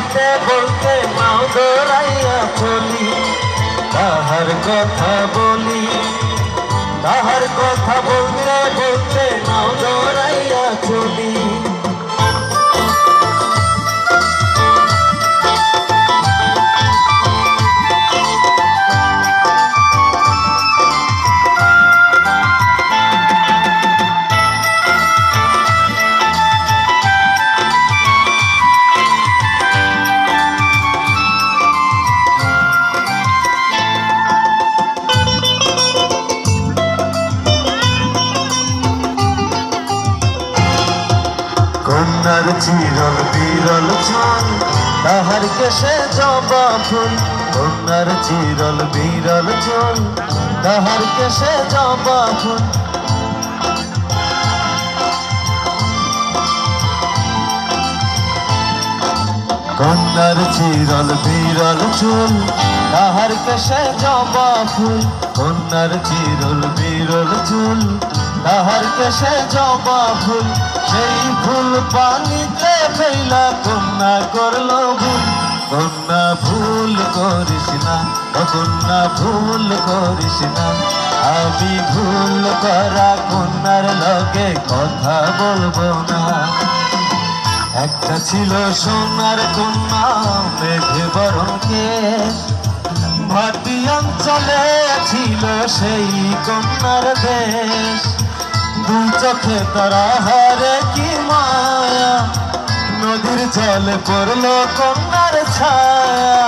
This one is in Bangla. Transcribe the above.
বলতে বলতে নাও দৌড়াইয়া চলি, তাহার কথা বলি, তাহার কথা বলতে বলতে নাও দৌড়াইয়া চলি। কন্যার চিরল বিরল চুল, তাহার কেশে জবা ফুল, কন্যার চিরল বিরল চুল, তাহার কেশে জবা ফুল। কন্যার চিরল বিরল চুল, তাহার কেশে জবা ফুল, কন্যার চিরল বিরল চুল, তাহার কেশে জবা ফুল। সেই ফুল পানিতে ফেলা কন্যা করল ভুল, কন্যা ভুল করিস না, কন্যা ভুল করিস না। আমি ভুল করা কন্যার লগে কথা বলবো না। একটা ছিল সোনার কন্যা মেঘে বরণ কেশ, ভাটি অঞ্চলে ছিল সেই কন্যার দেশ। দুই চোখে তারা হারে কি মায়া, নদীর জলে পড়ল কন্যার ছায়া।